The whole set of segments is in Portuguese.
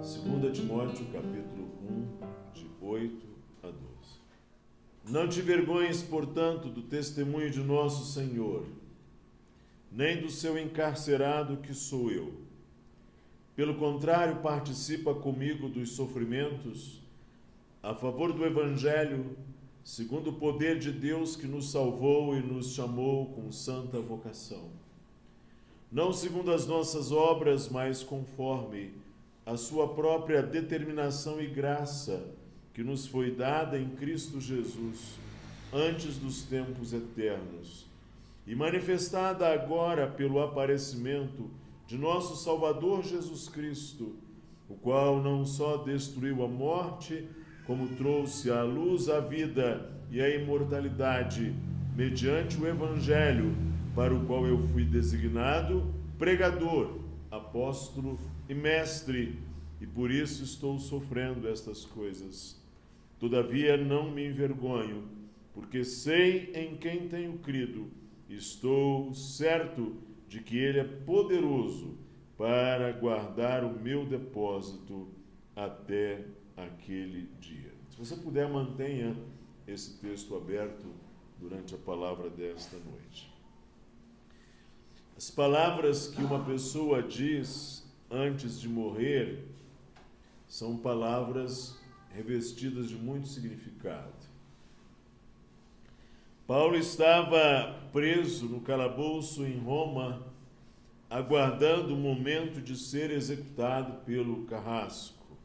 2 Timóteo, capítulo 1, de 8 a 12. Não te vergonhes, portanto, do testemunho de nosso Senhor, nem do seu encarcerado que sou eu. Pelo contrário, participa comigo dos sofrimentos a favor do Evangelho, segundo o poder de Deus que nos salvou e nos chamou com santa vocação. Não segundo as nossas obras, mas conforme a sua própria determinação e graça, que nos foi dada em Cristo Jesus, antes dos tempos eternos, e manifestada agora pelo aparecimento de nosso Salvador Jesus Cristo, o qual não só destruiu a morte, como trouxe à luz a vida e a imortalidade, mediante o Evangelho, para o qual eu fui designado pregador, apóstolo e mestre, e por isso estou sofrendo estas coisas. Todavia não me envergonho, porque sei em quem tenho crido, e estou certo de que Ele é poderoso para guardar o meu depósito até aquele dia. Se você puder, mantenha esse texto aberto durante a palavra desta noite. As palavras que uma pessoa diz antes de morrer são palavras revestidas de muito significado. Paulo estava preso no calabouço em Roma, aguardando o momento de ser executado pelo carrasco.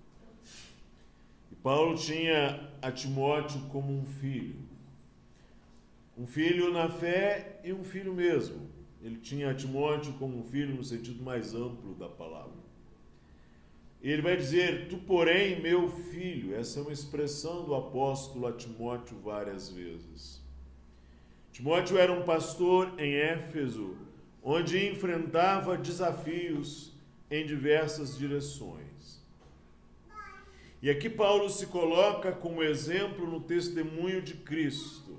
E Paulo tinha a Timóteo como um filho na fé e um filho mesmo. Ele tinha a Timóteo como um filho no sentido mais amplo da palavra. Ele vai dizer, tu, porém, meu filho. Essa é uma expressão do apóstolo a Timóteo várias vezes. Timóteo era um pastor em Éfeso, onde enfrentava desafios em diversas direções. E aqui Paulo se coloca como exemplo no testemunho de Cristo.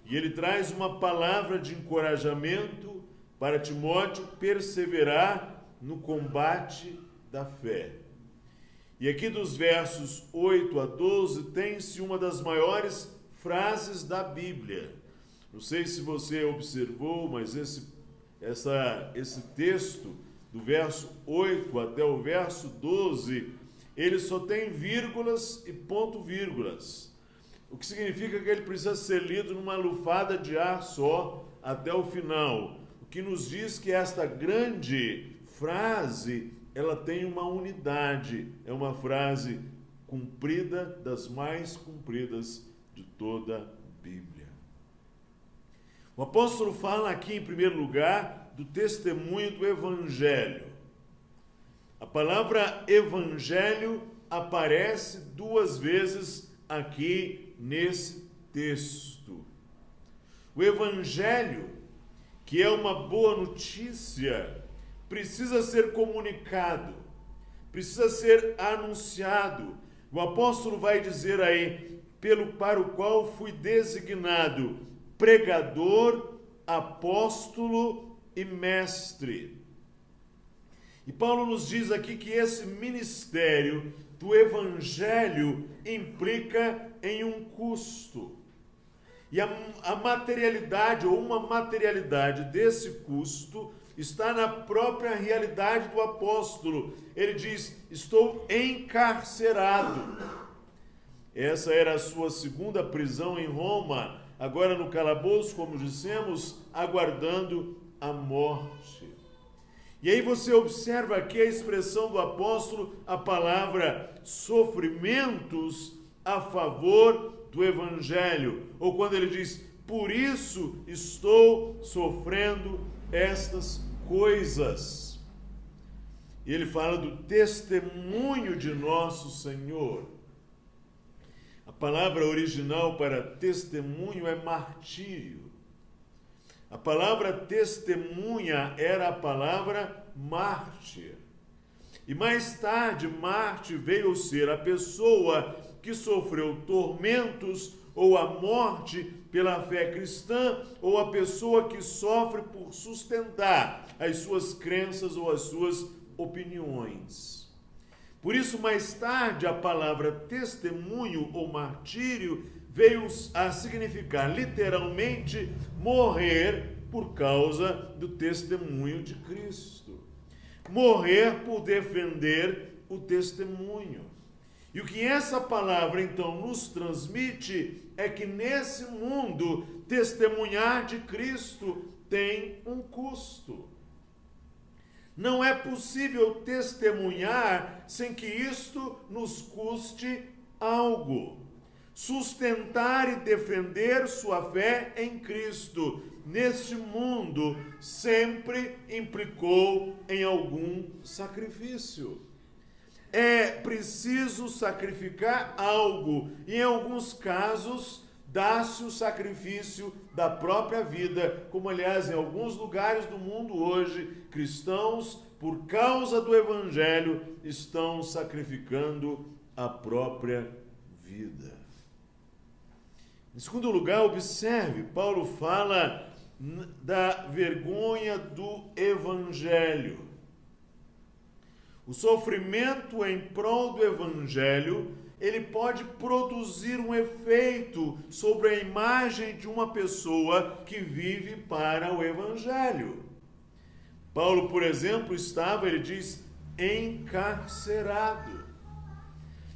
E ele traz uma palavra de encorajamento para Timóteo perseverar no combate da fé. E aqui dos versos 8 a 12 tem-se uma das maiores frases da Bíblia. Não sei se você observou, mas esse texto, do verso 8 até o verso 12, ele só tem vírgulas e ponto-vírgulas. O que significa que ele precisa ser lido numa lufada de ar só até o final. O que nos diz que esta grande frase, ela tem uma unidade. É uma frase comprida, das mais compridas de toda a Bíblia. O apóstolo fala aqui, em primeiro lugar, do testemunho do Evangelho. A palavra Evangelho aparece 2 vezes aqui nesse texto. O Evangelho, que é uma boa notícia, precisa ser comunicado, precisa ser anunciado. O apóstolo vai dizer aí, para o qual fui designado pregador, apóstolo e mestre. E Paulo nos diz aqui que esse ministério do Evangelho implica em um custo. E a materialidade, ou uma materialidade desse custo, está na própria realidade do apóstolo. Ele diz, estou encarcerado. Essa era a sua segunda prisão em Roma, agora no calabouço, como dissemos, aguardando a morte. E aí você observa aqui a expressão do apóstolo, a palavra sofrimentos a favor do Evangelho. Ou quando ele diz, por isso estou sofrendo estas coisas. E ele fala do testemunho de nosso Senhor. A palavra original para testemunho é martírio. A palavra testemunha era a palavra mártir. E mais tarde, mártir veio ser a pessoa que sofreu tormentos ou a morte pela fé cristã, ou a pessoa que sofre por sustentar as suas crenças ou as suas opiniões. Por isso, mais tarde, a palavra testemunho ou martírio veio a significar literalmente morrer por causa do testemunho de Cristo. Morrer por defender o testemunho. E o que essa palavra então nos transmite é que nesse mundo testemunhar de Cristo tem um custo. Não é possível testemunhar sem que isto nos custe algo. Sustentar e defender sua fé em Cristo neste mundo sempre implicou em algum sacrifício. É preciso sacrificar algo, e em alguns casos dá-se o sacrifício da própria vida, como aliás em alguns lugares do mundo hoje, cristãos, por causa do Evangelho, estão sacrificando a própria vida. Em segundo lugar, observe, Paulo fala da vergonha do Evangelho. O sofrimento em prol do Evangelho, ele pode produzir um efeito sobre a imagem de uma pessoa que vive para o Evangelho. Paulo, por exemplo, ele diz, encarcerado.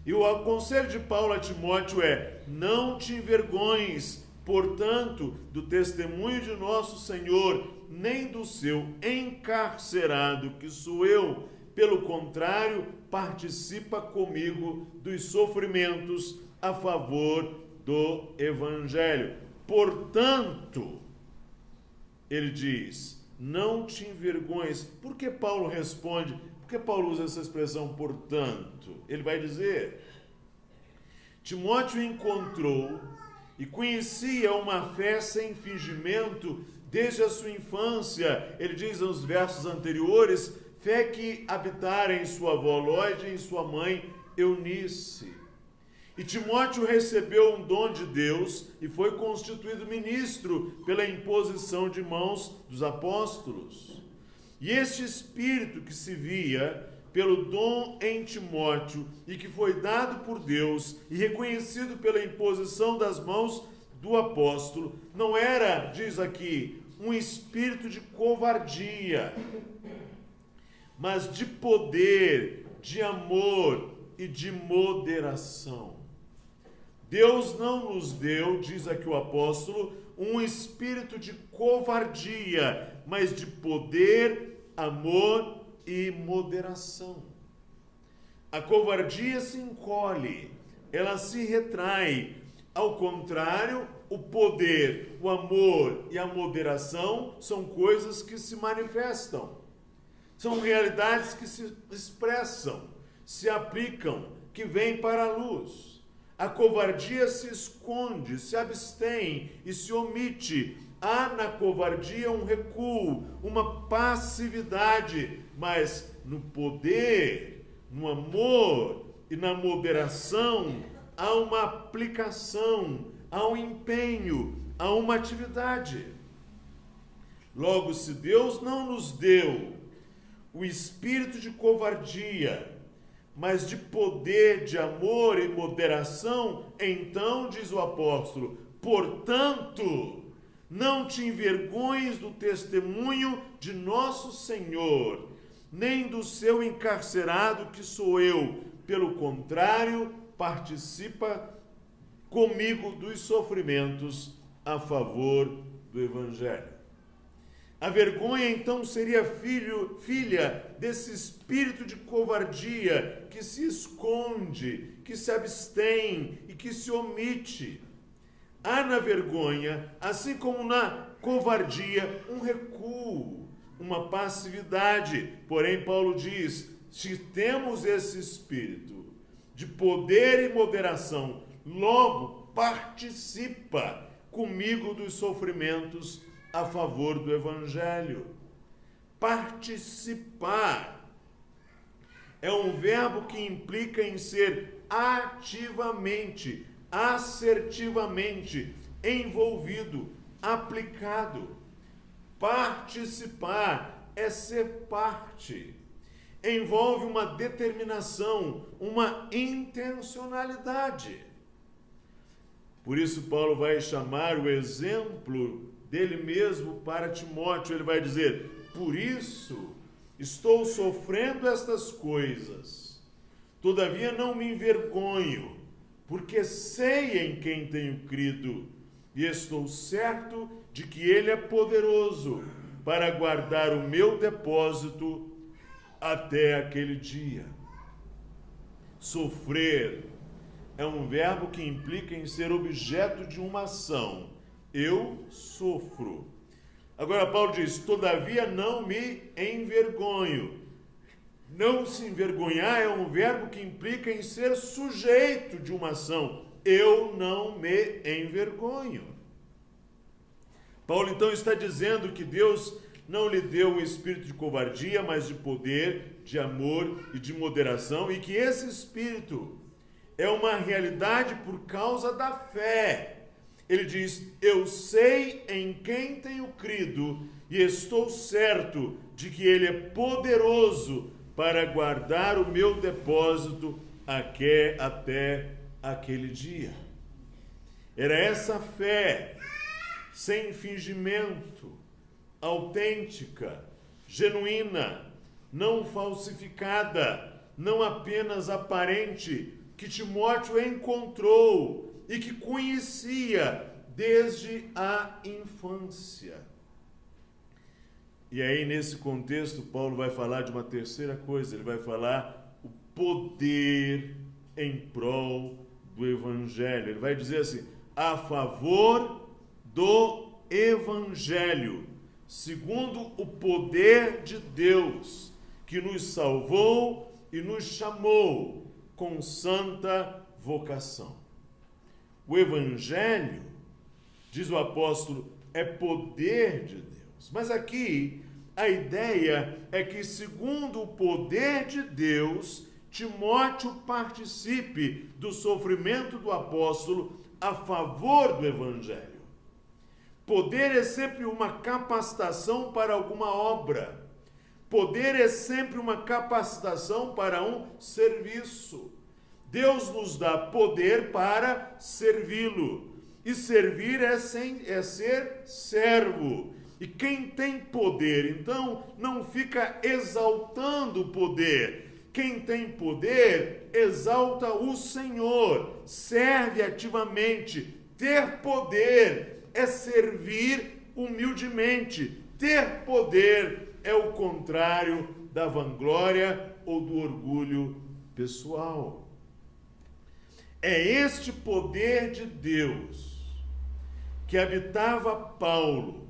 E o conselho de Paulo a Timóteo é, não te envergonhes, portanto, do testemunho de nosso Senhor, nem do seu encarcerado, que sou eu. Pelo contrário, participa comigo dos sofrimentos a favor do Evangelho. Portanto, ele diz, não te envergonhes. Por que Paulo responde? Por que Paulo usa essa expressão, portanto? Ele vai dizer, Timóteo encontrou e conhecia uma fé sem fingimento desde a sua infância. Ele diz nos versos anteriores, fé que habitara em sua avó Lóide e em sua mãe Eunice. E Timóteo recebeu um dom de Deus e foi constituído ministro pela imposição de mãos dos apóstolos. E este espírito que se via pelo dom em Timóteo e que foi dado por Deus e reconhecido pela imposição das mãos do apóstolo, não era, diz aqui, um espírito de covardia, mas de poder, de amor e de moderação. Deus não nos deu, diz aqui o apóstolo, um espírito de covardia, mas de poder, amor e moderação. A covardia se encolhe, ela se retrai. Ao contrário, o poder, o amor e a moderação são coisas que se manifestam. São realidades que se expressam, se aplicam, que vêm para a luz. A covardia se esconde, se abstém e se omite. Há na covardia um recuo, uma passividade, mas no poder, no amor e na moderação há uma aplicação, há um empenho, há uma atividade. Logo, se Deus não nos deu o espírito de covardia, mas de poder, de amor e moderação, então, diz o apóstolo, portanto, não te envergonhes do testemunho de nosso Senhor, nem do seu encarcerado que sou eu. Pelo contrário, participa comigo dos sofrimentos a favor do Evangelho. A vergonha, então, seria filha desse espírito de covardia que se esconde, que se abstém e que se omite. Há na vergonha, assim como na covardia, um recuo, uma passividade. Porém, Paulo diz, se temos esse espírito de poder e moderação, logo participa comigo dos sofrimentos a favor do Evangelho. Participar é um verbo que implica em ser ativamente, assertivamente envolvido, aplicado. Participar é ser parte. envolve uma determinação, uma intencionalidade. Por isso Paulo vai chamar o exemplo dele mesmo para Timóteo. Ele vai dizer: por isso estou sofrendo estas coisas, todavia não me envergonho, porque sei em quem tenho crido, e estou certo de que ele é poderoso para guardar o meu depósito até aquele dia. Sofrer é um verbo que implica em ser objeto de uma ação. Eu sofro. Agora Paulo diz: todavia não me envergonho. Não se envergonhar é um verbo que implica em ser sujeito de uma ação. Eu não me envergonho. Paulo então está dizendo que Deus não lhe deu um espírito de covardia, mas de poder, de amor e de moderação, e que esse espírito é uma realidade por causa da fé. Ele diz: eu sei em quem tenho crido e estou certo de que ele é poderoso para guardar o meu depósito até aquele dia. Era essa fé, sem fingimento, autêntica, genuína, não falsificada, não apenas aparente, que Timóteo encontrou e que conhecia desde a infância. E aí, nesse contexto, Paulo vai falar de uma terceira coisa. Ele vai falar o poder em prol do Evangelho. Ele vai dizer assim: a favor do Evangelho, segundo o poder de Deus, que nos salvou e nos chamou com santa vocação. O Evangelho, diz o apóstolo, é poder de Deus. Mas aqui a ideia é que, segundo o poder de Deus, Timóteo participe do sofrimento do apóstolo a favor do Evangelho. Poder é sempre uma capacitação para alguma obra. Poder é sempre uma capacitação para um serviço. Deus nos dá poder para servi-lo. E servir é ser servo. E quem tem poder, então, não fica exaltando o poder. Quem tem poder, exalta o Senhor, serve ativamente. Ter poder é servir humildemente. Ter poder é o contrário da vanglória ou do orgulho pessoal. É este poder de Deus que habitava Paulo,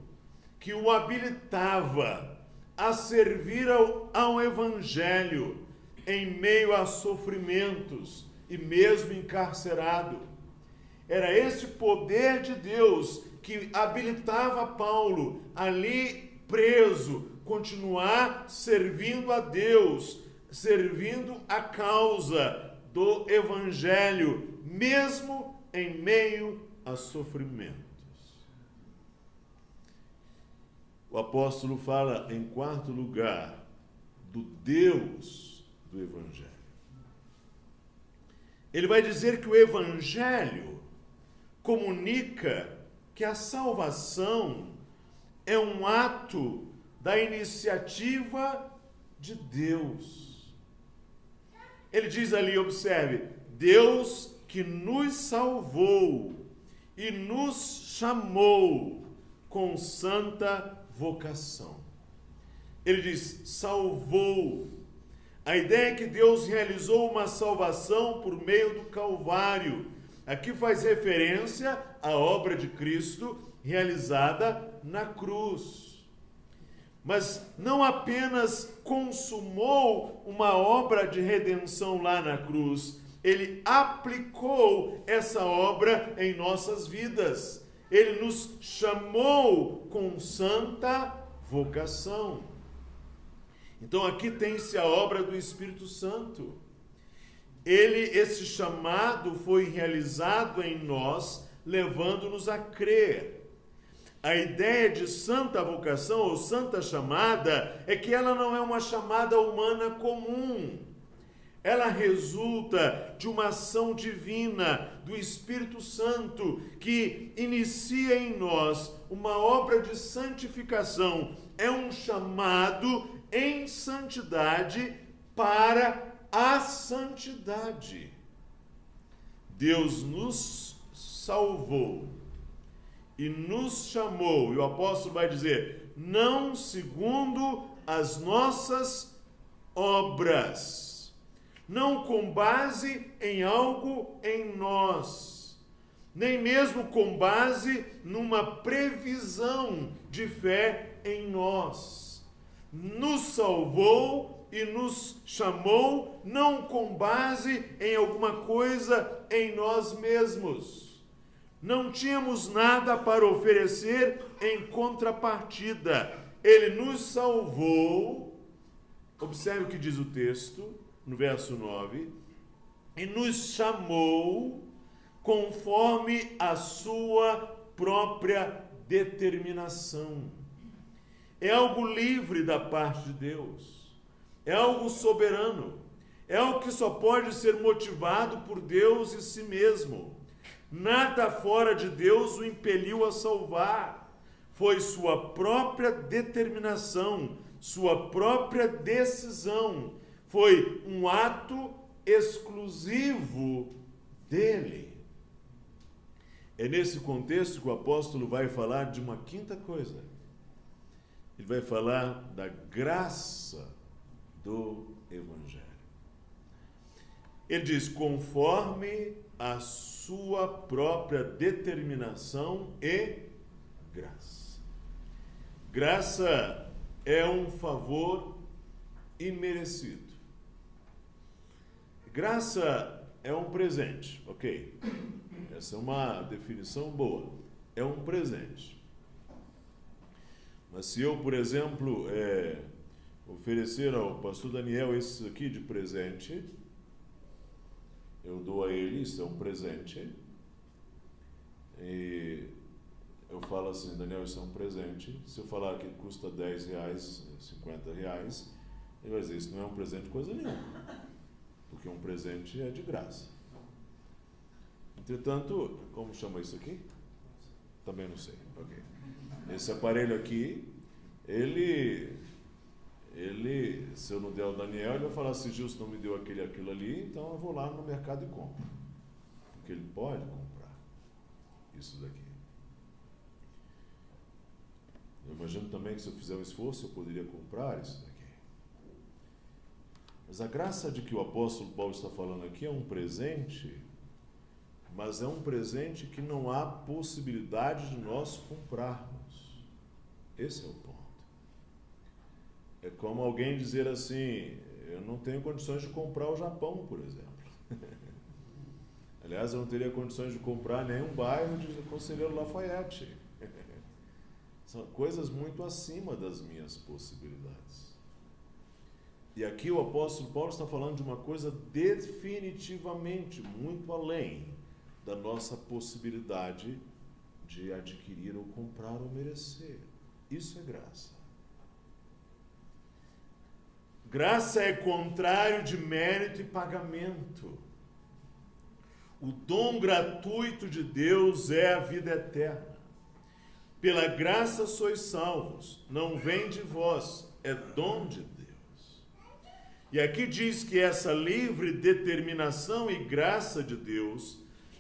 que o habilitava a servir ao Evangelho em meio a sofrimentos e mesmo encarcerado. Era este poder de Deus que habilitava Paulo, ali preso, continuar servindo a Deus, servindo a causa do Evangelho, mesmo em meio a sofrimentos. O apóstolo fala, em quarto lugar, do Deus do Evangelho. Ele vai dizer que o Evangelho comunica que a salvação é um ato da iniciativa de Deus. Ele diz ali, observe, Deus que nos salvou e nos chamou com santa vocação. Ele diz, salvou. A ideia é que Deus realizou uma salvação por meio do Calvário. Aqui faz referência à obra de Cristo realizada na cruz. Mas não apenas consumou uma obra de redenção lá na cruz, ele aplicou essa obra em nossas vidas. Ele nos chamou com santa vocação. Então aqui tem-se a obra do Espírito Santo. Esse chamado foi realizado em nós, levando-nos a crer. A ideia de santa vocação ou santa chamada é que ela não é uma chamada humana comum. Ela resulta de uma ação divina do Espírito Santo que inicia em nós uma obra de santificação. É um chamado em santidade para a santidade. Deus nos salvou e nos chamou, e o apóstolo vai dizer, não segundo as nossas obras, não com base em algo em nós, nem mesmo com base numa previsão de fé em nós. Nos salvou e nos chamou não com base em alguma coisa em nós mesmos. Não tínhamos nada para oferecer em contrapartida. Ele nos salvou, observe o que diz o texto, no verso 9, e nos chamou conforme a sua própria determinação. É algo livre da parte de Deus, é algo soberano, é algo que só pode ser motivado por Deus e si mesmo. Nada fora de Deus o impeliu a salvar. Foi sua própria determinação, sua própria decisão. Foi um ato exclusivo dele. É nesse contexto que o apóstolo vai falar de uma quinta coisa. Ele vai falar da graça do Evangelho. Ele diz, conforme a sua própria determinação e graça. Graça é um favor imerecido. Graça é um presente, ok? Essa é uma definição boa. É um presente. Mas se eu, por exemplo, oferecer ao pastor Daniel isso aqui de presente, eu dou a ele, isso é um presente, e eu falo assim, Daniel, isso é um presente. Se eu falar que custa R$10, R$50, ele vai dizer, isso não é um presente coisa nenhuma, porque um presente é de graça. Entretanto, como chama isso aqui? Também não sei. Okay. Esse aparelho aqui, ele, se eu não der ao Daniel, ele vai falar assim, Gilson não me deu aquilo ali, então eu vou lá no mercado e compro. Porque ele pode comprar isso daqui. Eu imagino também que se eu fizer um esforço, eu poderia comprar isso daqui. Mas a graça de que o apóstolo Paulo está falando aqui é um presente, mas é um presente que não há possibilidade de nós comprarmos. Esse é o ponto. É como alguém dizer assim, eu não tenho condições de comprar o Japão, por exemplo. Aliás, eu não teria condições de comprar nenhum bairro de Conselheiro Lafayette. São coisas muito acima das minhas possibilidades. E aqui o apóstolo Paulo está falando de uma coisa definitivamente muito além da nossa possibilidade de adquirir ou comprar ou merecer. Isso é graça. Graça é contrário de mérito e pagamento. O dom gratuito de Deus é a vida eterna. Pela graça sois salvos, não vem de vós, é dom de Deus. E aqui diz que essa livre determinação e graça de Deus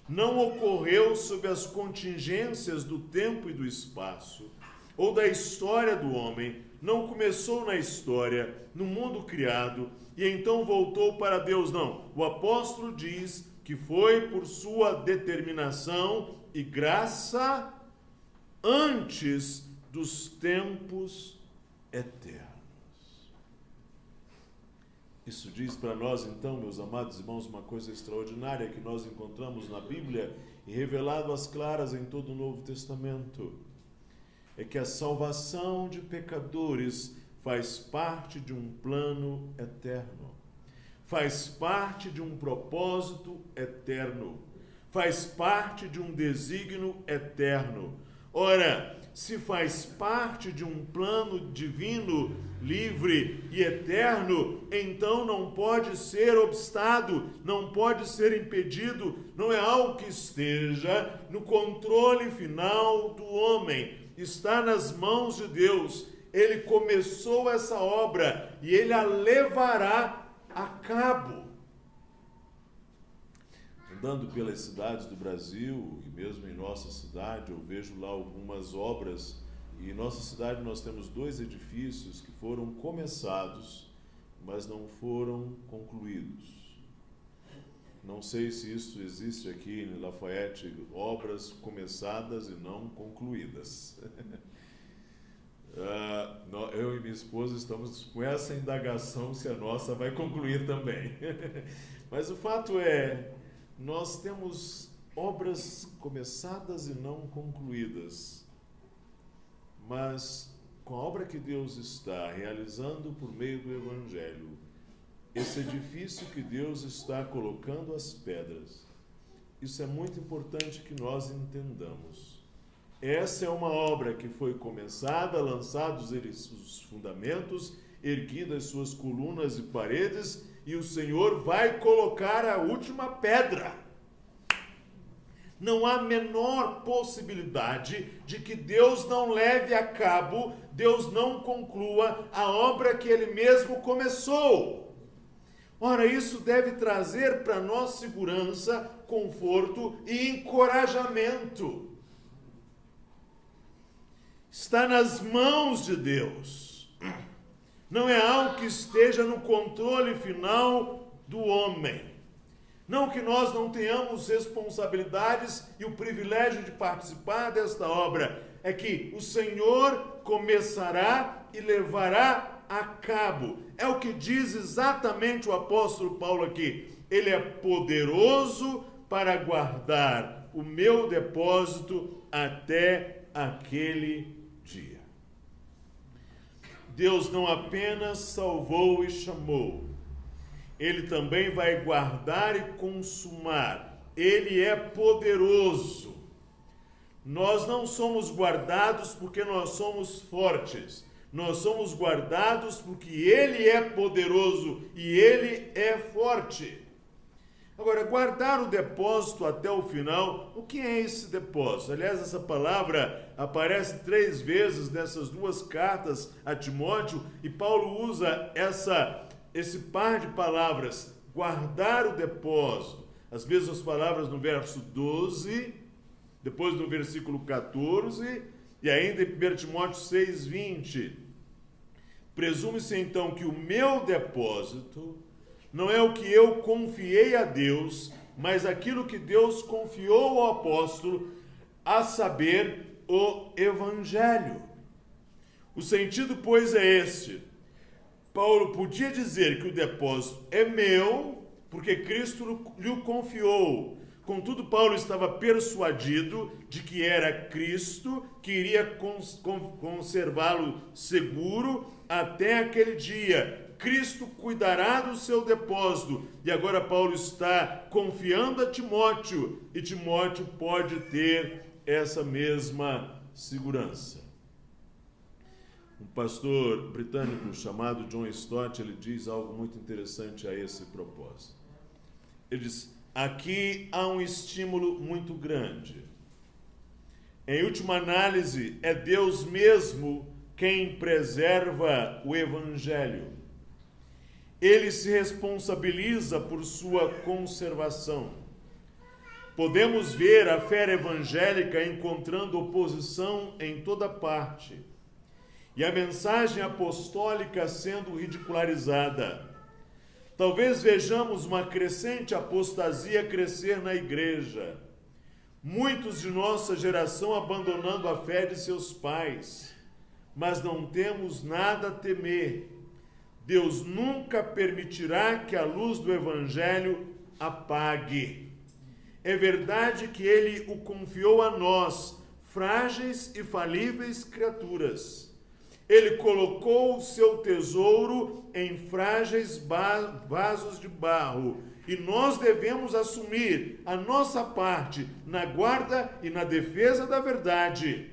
não ocorreu sob as contingências do tempo e do espaço, ou da história do homem, não começou na história, no mundo criado, e então voltou para Deus. Não, o apóstolo diz que foi por sua determinação e graça antes dos tempos eternos. Isso diz para nós, então, meus amados irmãos, uma coisa extraordinária que nós encontramos na Bíblia e revelado às claras em todo o Novo Testamento. É que a salvação de pecadores faz parte de um plano eterno, faz parte de um propósito eterno, faz parte de um desígnio eterno. Ora, se faz parte de um plano divino, livre e eterno, então não pode ser obstado, não pode ser impedido, não é algo que esteja no controle final do homem, está nas mãos de Deus. Ele começou essa obra e ele a levará a cabo. Andando pelas cidades do Brasil, e mesmo em nossa cidade, eu vejo lá algumas obras, e em nossa cidade nós temos 2 edifícios que foram começados, mas não foram concluídos. Não sei se isso existe aqui em Lafayette, obras começadas e não concluídas. Eu e minha esposa estamos com essa indagação se a nossa vai concluir também. Mas o fato é, nós temos obras começadas e não concluídas, mas com a obra que Deus está realizando por meio do Evangelho, esse edifício que Deus está colocando as pedras, isso é muito importante que nós entendamos. Essa é uma obra que foi começada, lançados os fundamentos, erguidas suas colunas e paredes, e o Senhor vai colocar a última pedra. Não há menor possibilidade de que Deus não leve a cabo, Deus não conclua a obra que Ele mesmo começou. Ora, isso deve trazer para nós segurança, conforto e encorajamento. Está nas mãos de Deus. Não é algo que esteja no controle final do homem. Não que nós não tenhamos responsabilidades e o privilégio de participar desta obra. É que o Senhor começará e levará a cabo. É o que diz exatamente o apóstolo Paulo aqui. Ele é poderoso para guardar o meu depósito até aquele dia. Deus não apenas salvou e chamou, Ele também vai guardar e consumar. Ele é poderoso. Nós não somos guardados porque nós somos fortes. Nós somos guardados porque Ele é poderoso e Ele é forte. Agora, guardar o depósito até o final, o que é esse depósito? Aliás, essa palavra aparece 3 vezes nessas 2 cartas a Timóteo, e Paulo usa esse par de palavras, guardar o depósito. As mesmas palavras no verso 12, depois no versículo 14, e ainda em 1 Timóteo 6:20. Presume-se então que o meu depósito não é o que eu confiei a Deus, mas aquilo que Deus confiou ao apóstolo, a saber, o Evangelho. O sentido, pois, é este. Paulo podia dizer que o depósito é meu, porque Cristo lhe confiou. Contudo, Paulo estava persuadido de que era Cristo que iria conservá-lo seguro até aquele dia. Cristo cuidará do seu depósito. E agora Paulo está confiando a Timóteo, e Timóteo pode ter essa mesma segurança. Um pastor britânico chamado John Stott, ele diz algo muito interessante a esse propósito. Ele diz: aqui há um estímulo muito grande. Em última análise, é Deus mesmo quem preserva o Evangelho. Ele se responsabiliza por sua conservação. Podemos ver a fé evangélica encontrando oposição em toda parte, e a mensagem apostólica sendo ridicularizada. Talvez vejamos uma crescente apostasia crescer na igreja. Muitos de nossa geração abandonando a fé de seus pais. Mas não temos nada a temer. Deus nunca permitirá que a luz do Evangelho apague. É verdade que Ele o confiou a nós, frágeis e falíveis criaturas. Ele colocou o seu tesouro em frágeis vasos de barro, e nós devemos assumir a nossa parte na guarda e na defesa da verdade.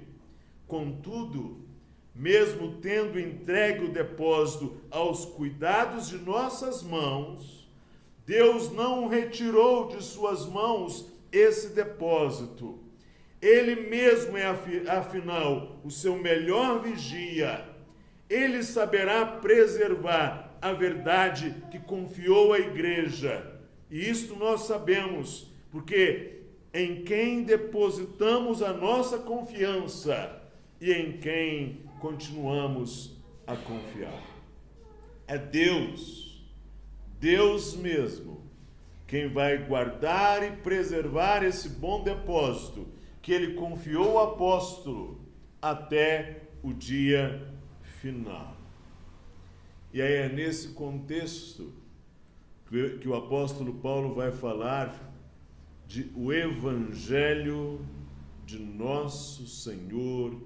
Contudo, mesmo tendo entregue o depósito aos cuidados de nossas mãos, Deus não retirou de suas mãos esse depósito. Ele mesmo é, afinal, o seu melhor vigia. Ele saberá preservar a verdade que confiou à igreja. E isto nós sabemos, porque em quem depositamos a nossa confiança e em quem continuamos a confiar. É Deus, Deus mesmo, quem vai guardar e preservar esse bom depósito que ele confiou ao apóstolo até o dia final. E aí é nesse contexto que o apóstolo Paulo vai falar de o Evangelho de nosso Senhor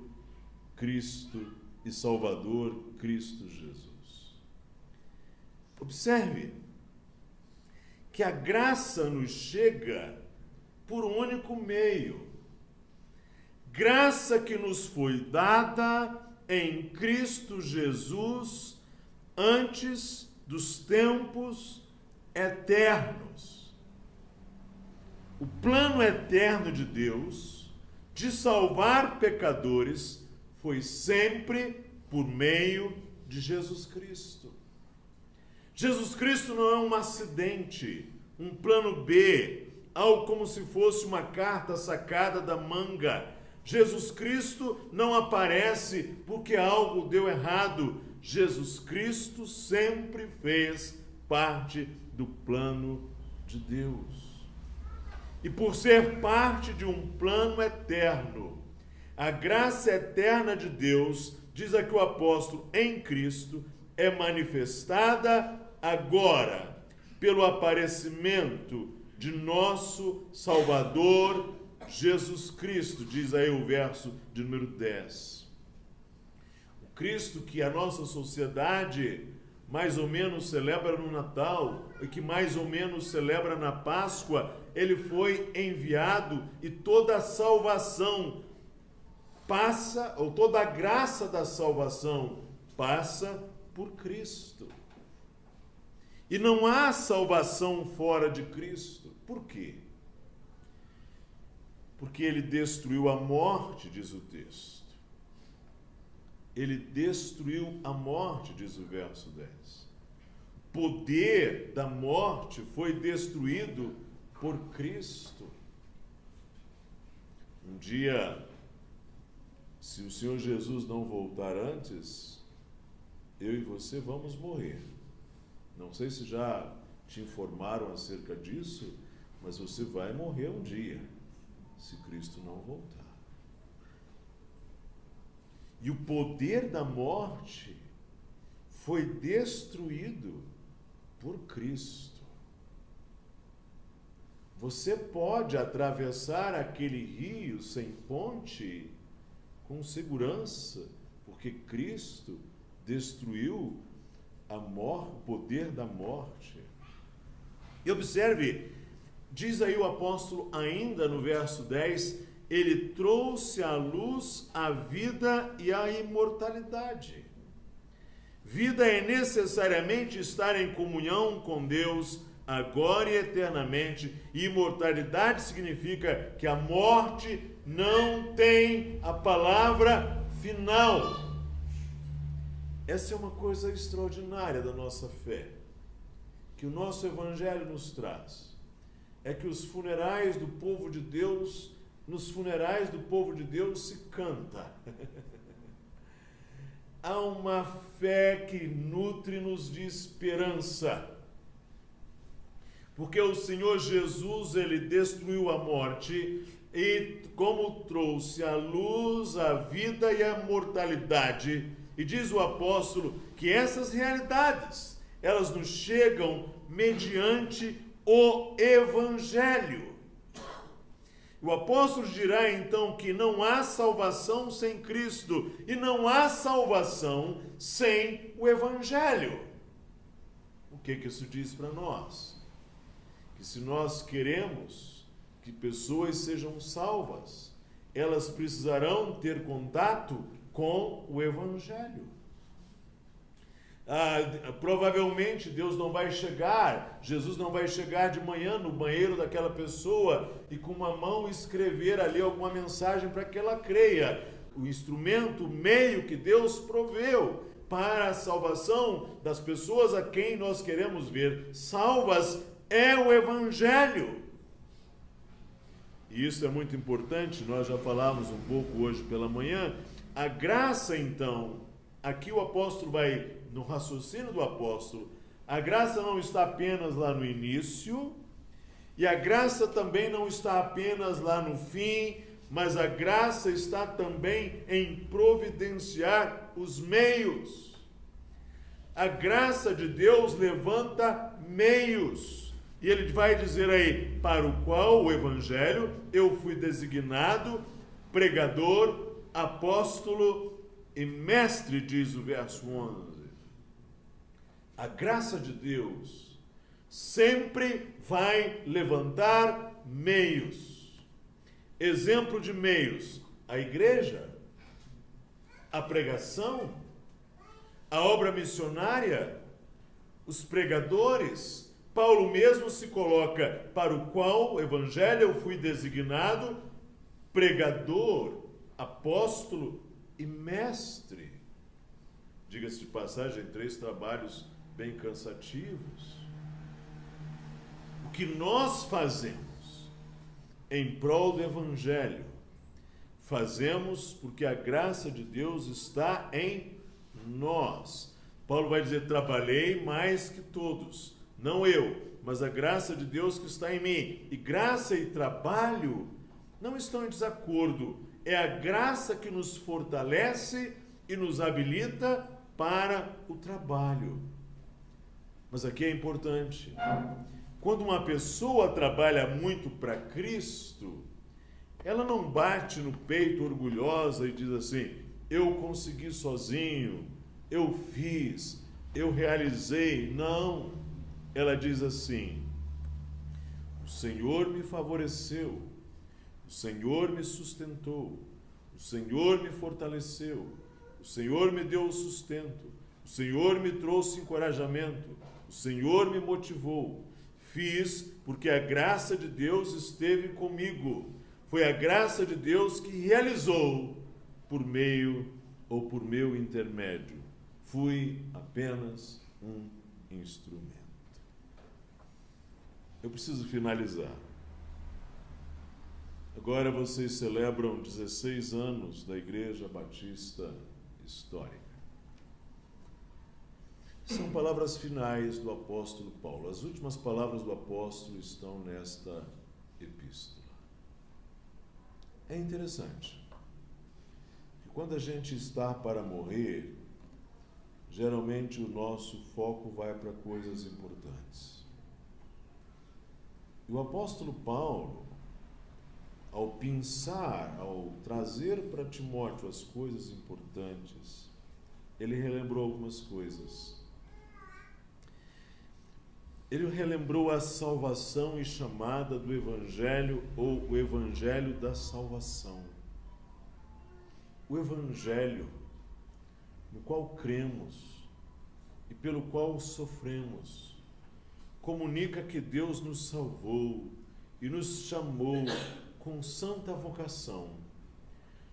Cristo e Salvador Cristo Jesus. Observe que a graça nos chega por um único meio. Graça que nos foi dada em Cristo Jesus antes dos tempos eternos. O plano eterno de Deus de salvar pecadores foi sempre por meio de Jesus Cristo. Jesus Cristo não é um acidente, um plano B, algo como se fosse uma carta sacada da manga. Jesus Cristo não aparece porque algo deu errado. Jesus Cristo sempre fez parte do plano de Deus. E por ser parte de um plano eterno, a graça eterna de Deus, diz aqui o apóstolo, em Cristo, é manifestada agora pelo aparecimento de nosso Salvador Jesus Cristo, diz aí o verso de número 10. O Cristo que a nossa sociedade mais ou menos celebra no Natal e que mais ou menos celebra na Páscoa, ele foi enviado e toda a salvação passa, ou toda a graça da salvação passa por Cristo. E não há salvação fora de Cristo. Por quê? Porque ele destruiu a morte, diz o texto. Ele destruiu a morte, diz o verso 10. O poder da morte foi destruído por Cristo. Um dia, se o Senhor Jesus não voltar antes, eu e você vamos morrer. Não sei se já te informaram acerca disso, mas você vai morrer um dia, se Cristo não voltar. E o poder da morte foi destruído por Cristo. Você pode atravessar aquele rio sem ponte com segurança, porque Cristo destruiu o poder da morte. E observe, diz aí o apóstolo ainda no verso 10, ele trouxe à luz a vida e a imortalidade. Vida é necessariamente estar em comunhão com Deus agora e eternamente, e imortalidade significa que a morte não tem a palavra final. Essa é uma coisa extraordinária da nossa fé, que o nosso Evangelho nos traz. É que os funerais do povo de Deus, nos funerais do povo de Deus se canta. Há uma fé que nutre-nos de esperança. Porque o Senhor Jesus, ele destruiu a morte e como trouxe à luz a vida e a mortalidade. E diz o apóstolo que essas realidades, elas nos chegam mediante o Evangelho. O apóstolo dirá então que não há salvação sem Cristo e não há salvação sem o Evangelho. O que isso diz para nós? Que se nós queremos que pessoas sejam salvas elas precisarão ter contato com o Evangelho. Provavelmente Jesus não vai chegar de manhã no banheiro daquela pessoa e com uma mão escrever ali alguma mensagem para que ela creia. O instrumento, o meio que Deus proveu para a salvação das pessoas a quem nós queremos ver salvas é o Evangelho. E isso é muito importante, nós já falamos um pouco hoje pela manhã. A graça, então, aqui o apóstolo vai, no raciocínio do apóstolo, a graça não está apenas lá no início, e a graça também não está apenas lá no fim, mas a graça está também em providenciar os meios. A graça de Deus levanta meios. E ele vai dizer aí, para o qual o Evangelho eu fui designado pregador, apóstolo e mestre, diz o verso 11. A graça de Deus sempre vai levantar meios. Exemplo de meios: a igreja, a pregação, a obra missionária, os pregadores. Paulo mesmo se coloca, para o qual o Evangelho eu fui designado pregador, apóstolo e mestre. Diga-se de passagem, 3 trabalhos bem cansativos. O que nós fazemos em prol do Evangelho, fazemos porque a graça de Deus está em nós. Paulo vai dizer, trabalhei mais que todos. Não eu, mas a graça de Deus que está em mim. E graça e trabalho não estão em desacordo. É a graça que nos fortalece e nos habilita para o trabalho. Mas aqui é importante. Quando uma pessoa trabalha muito para Cristo, ela não bate no peito orgulhosa e diz assim, eu consegui sozinho, eu fiz, eu realizei. Não. Ela diz assim, o Senhor me favoreceu, o Senhor me sustentou, o Senhor me fortaleceu, o Senhor me deu o sustento, o Senhor me trouxe encorajamento, o Senhor me motivou. Fiz porque a graça de Deus esteve comigo. Foi a graça de Deus que realizou por meio ou por meu intermédio. Fui apenas um instrumento. Eu preciso finalizar. Agora vocês celebram 16 anos da Igreja Batista Histórica. São palavras finais do apóstolo Paulo. As últimas palavras do apóstolo estão nesta epístola. É interessante que quando a gente está para morrer, geralmente o nosso foco vai para coisas importantes. E o apóstolo Paulo, ao pensar, ao trazer para Timóteo as coisas importantes, ele relembrou algumas coisas. Ele relembrou a salvação e chamada do Evangelho, ou o Evangelho da salvação. O Evangelho no qual cremos e pelo qual sofremos, comunica que Deus nos salvou e nos chamou com santa vocação,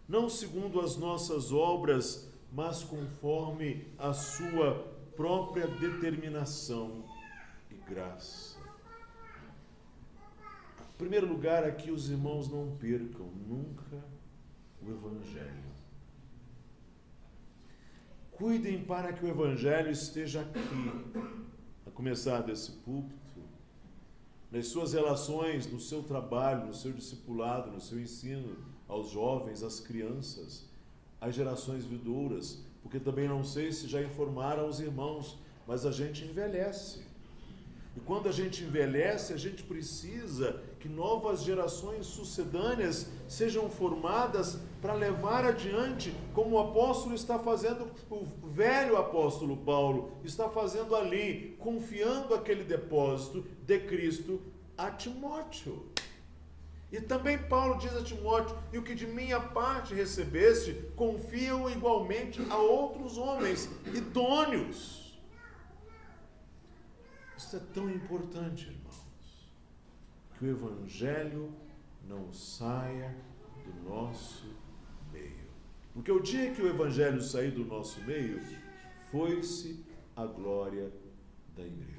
não segundo as nossas obras, mas conforme a sua própria determinação e graça. Em primeiro lugar, aqui os irmãos não percam nunca o Evangelho. Cuidem para que o Evangelho esteja aqui, a começar desse púlpito, nas suas relações, no seu trabalho, no seu discipulado, no seu ensino aos jovens, às crianças, às gerações vindouras, porque também não sei se já informaram os irmãos, mas a gente envelhece. E quando a gente envelhece, a gente precisa que novas gerações sucedâneas sejam formadas para levar adiante, como o apóstolo está fazendo, o velho apóstolo Paulo está fazendo ali, confiando aquele depósito de Cristo a Timóteo. E também Paulo diz a Timóteo: e o que de minha parte recebeste, confiam igualmente a outros homens idôneos. Isso é tão importante, irmãos, que o Evangelho não saia do nosso meio. Porque o dia que o Evangelho sair do nosso meio, foi-se a glória da igreja.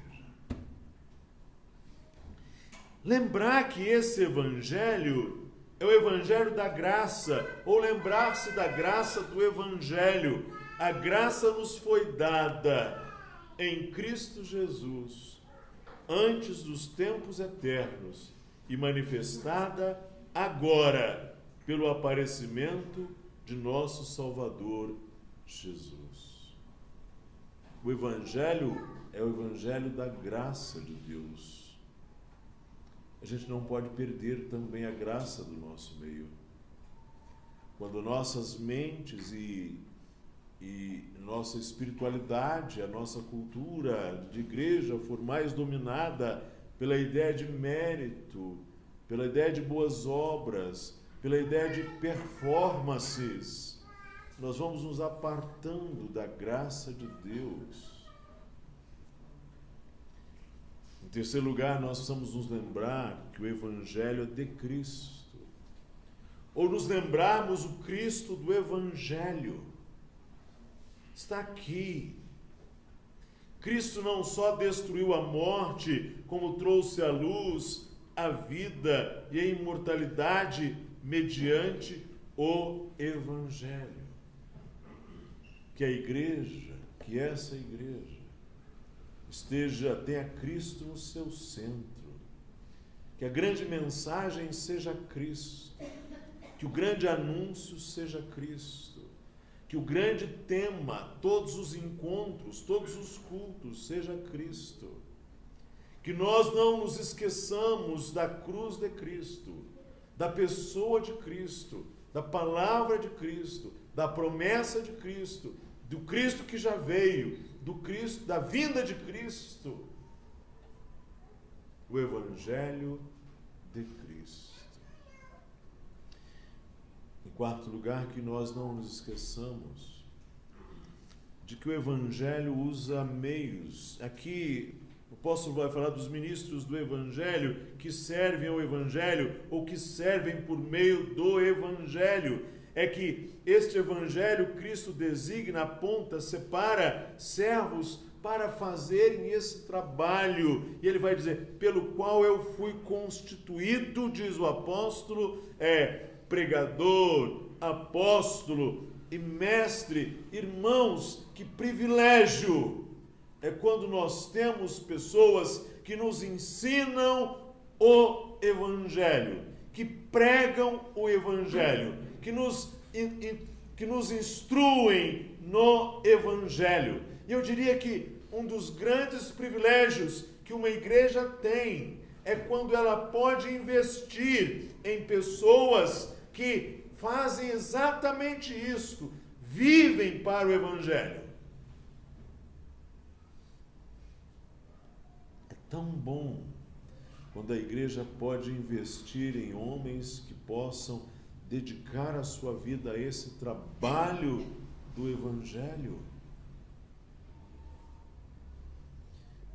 Lembrar que esse Evangelho é o Evangelho da graça, ou lembrar-se da graça do Evangelho. A graça nos foi dada em Cristo Jesus, antes dos tempos eternos, e manifestada agora, pelo aparecimento de nosso Salvador Jesus. O Evangelho é o Evangelho da graça de Deus. A gente não pode perder também a graça do nosso meio. Quando nossas mentes e nossa espiritualidade, a nossa cultura de igreja for mais dominada pela ideia de mérito, pela ideia de boas obras, pela ideia de performances, nós vamos nos apartando da graça de Deus. Em terceiro lugar, nós precisamos nos lembrar que o Evangelho é de Cristo. Ou nos lembrarmos o Cristo do Evangelho. Está aqui. Cristo não só destruiu a morte, como trouxe à luz a vida e a imortalidade mediante o Evangelho. Que a igreja, que essa igreja, tenha Cristo no seu centro, que a grande mensagem seja Cristo, que o grande anúncio seja Cristo, que o grande tema, todos os encontros, todos os cultos, seja Cristo, que nós não nos esqueçamos da cruz de Cristo, da pessoa de Cristo, da palavra de Cristo, da promessa de Cristo, do Cristo que já veio, do Cristo, da vinda de Cristo, o Evangelho de Cristo. Em quarto lugar, que nós não nos esqueçamos de que o Evangelho usa meios. Aqui o apóstolo vai falar dos ministros do Evangelho que servem ao Evangelho ou que servem por meio do Evangelho. É que este Evangelho, Cristo designa, aponta, separa servos para fazerem esse trabalho. E ele vai dizer, pelo qual eu fui constituído, diz o apóstolo, pregador, apóstolo e mestre. Irmãos, que privilégio! É quando nós temos pessoas que nos ensinam o Evangelho, que pregam o Evangelho, que nos instruem no Evangelho. E eu diria que um dos grandes privilégios que uma igreja tem é quando ela pode investir em pessoas que fazem exatamente isso, vivem para o Evangelho. É tão bom quando a igreja pode investir em homens que possam dedicar a sua vida a esse trabalho do Evangelho.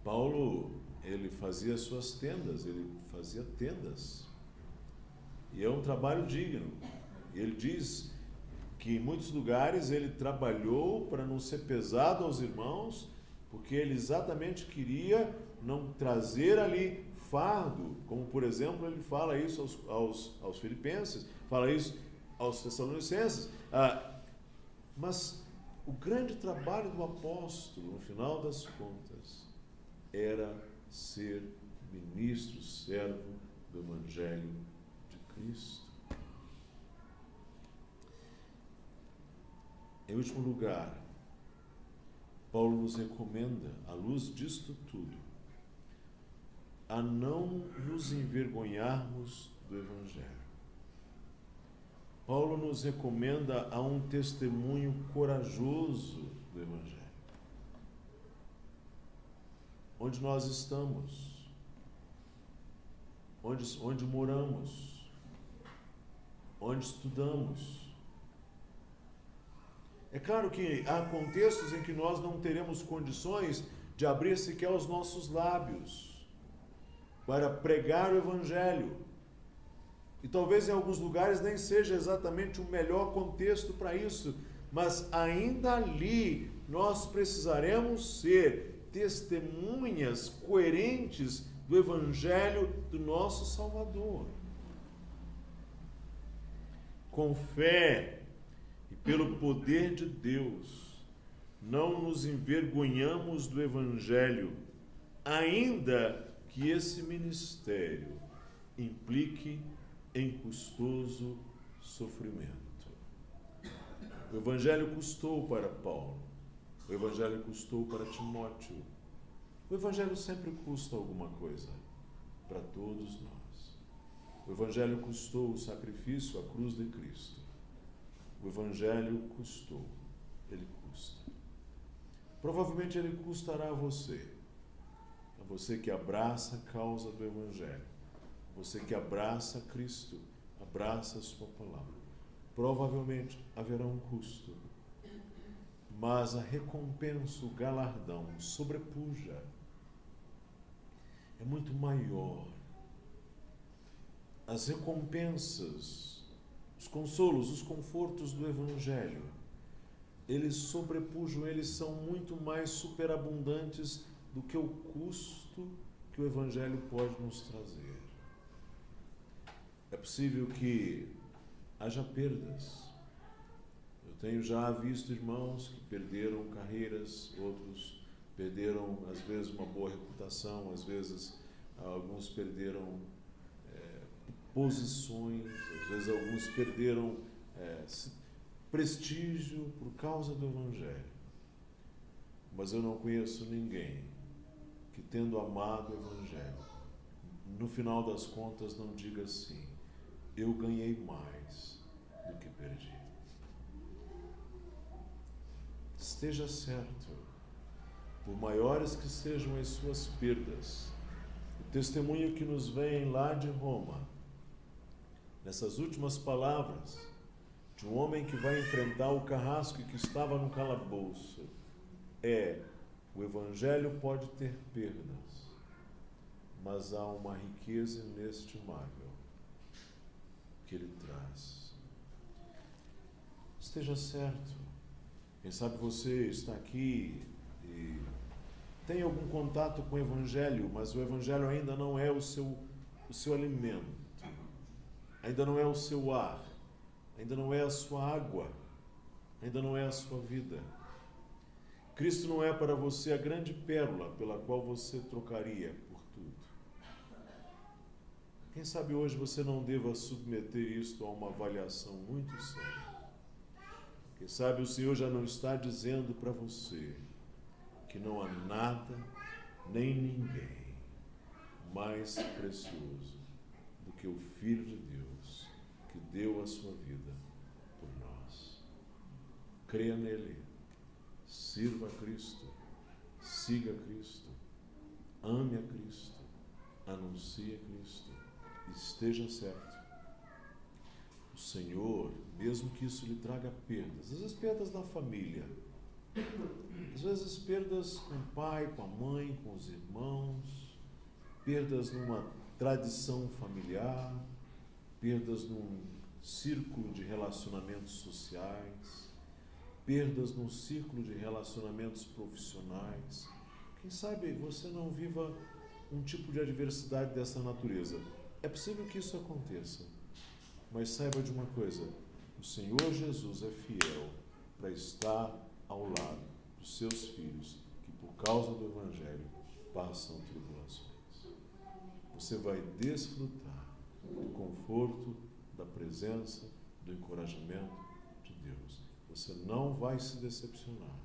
Paulo, ele fazia suas tendas, ele fazia tendas. E é um trabalho digno. Ele diz que em muitos lugares ele trabalhou para não ser pesado aos irmãos, porque ele exatamente queria não trazer ali fardo, como por exemplo ele fala isso aos filipenses, fala isso aos tessalonicenses. Mas o grande trabalho do apóstolo, no final das contas, era ser ministro, servo do Evangelho de Cristo. Em último lugar, Paulo nos recomenda, à luz disto tudo, a não nos envergonharmos do Evangelho. Paulo nos recomenda a um testemunho corajoso do Evangelho. Onde nós estamos, onde moramos, onde estudamos. É claro que há contextos em que nós não teremos condições de abrir sequer os nossos lábios para pregar o Evangelho. E talvez em alguns lugares nem seja exatamente o melhor contexto para isso, mas ainda ali nós precisaremos ser testemunhas coerentes do Evangelho do nosso Salvador. Com fé e pelo poder de Deus, não nos envergonhamos do Evangelho, ainda que esse ministério implique em custoso sofrimento. O Evangelho custou para Paulo, o Evangelho custou para Timóteo. O Evangelho sempre custa alguma coisa para todos nós. O Evangelho custou o sacrifício, a cruz de Cristo. O Evangelho custou, ele custa. Provavelmente ele custará a você que abraça a causa do Evangelho, você que abraça Cristo, abraça a sua palavra. Provavelmente haverá um custo, mas a recompensa, o galardão, sobrepuja. É muito maior. As recompensas, os consolos, os confortos do Evangelho, eles sobrepujam, eles são muito mais superabundantes do que o custo que o Evangelho pode nos trazer. É possível que haja perdas. Eu tenho já visto irmãos que perderam carreiras, outros perderam, às vezes, uma boa reputação, às vezes, alguns perderam posições, às vezes, alguns perderam prestígio por causa do Evangelho. Mas eu não conheço ninguém que, tendo amado o Evangelho, no final das contas não diga assim: eu ganhei mais do que perdi. Esteja certo, por maiores que sejam as suas perdas, o testemunho que nos vem lá de Roma, nessas últimas palavras de um homem que vai enfrentar o carrasco e que estava no calabouço, o Evangelho pode ter perdas, mas há uma riqueza inestimável que ele traz. Esteja certo. Quem sabe você está aqui e tem algum contato com o Evangelho, mas o Evangelho ainda não é o seu alimento, ainda não é o seu ar, ainda não é a sua água, ainda não é a sua vida. Cristo não é para você a grande pérola pela qual você trocaria por tudo. Quem sabe hoje você não deva submeter isto a uma avaliação muito séria. Quem sabe o Senhor já não está dizendo para você que não há nada, nem ninguém mais precioso do que o Filho de Deus que deu a sua vida por nós. Creia nele, sirva a Cristo, siga a Cristo, ame a Cristo, anuncie a Cristo, esteja certo. O Senhor, mesmo que isso lhe traga perdas, às vezes perdas na família, às vezes perdas com o pai, com a mãe, com os irmãos, perdas numa tradição familiar, perdas num círculo de relacionamentos sociais, perdas num círculo de relacionamentos profissionais. Quem sabe você não viva um tipo de adversidade dessa natureza. É possível que isso aconteça, mas saiba de uma coisa: o Senhor Jesus é fiel para estar ao lado dos seus filhos que, por causa do Evangelho, passam tribulações. Você vai desfrutar do conforto, da presença, do encorajamento de Deus. Você não vai se decepcionar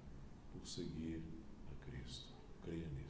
por seguir a Cristo. Creia nisso.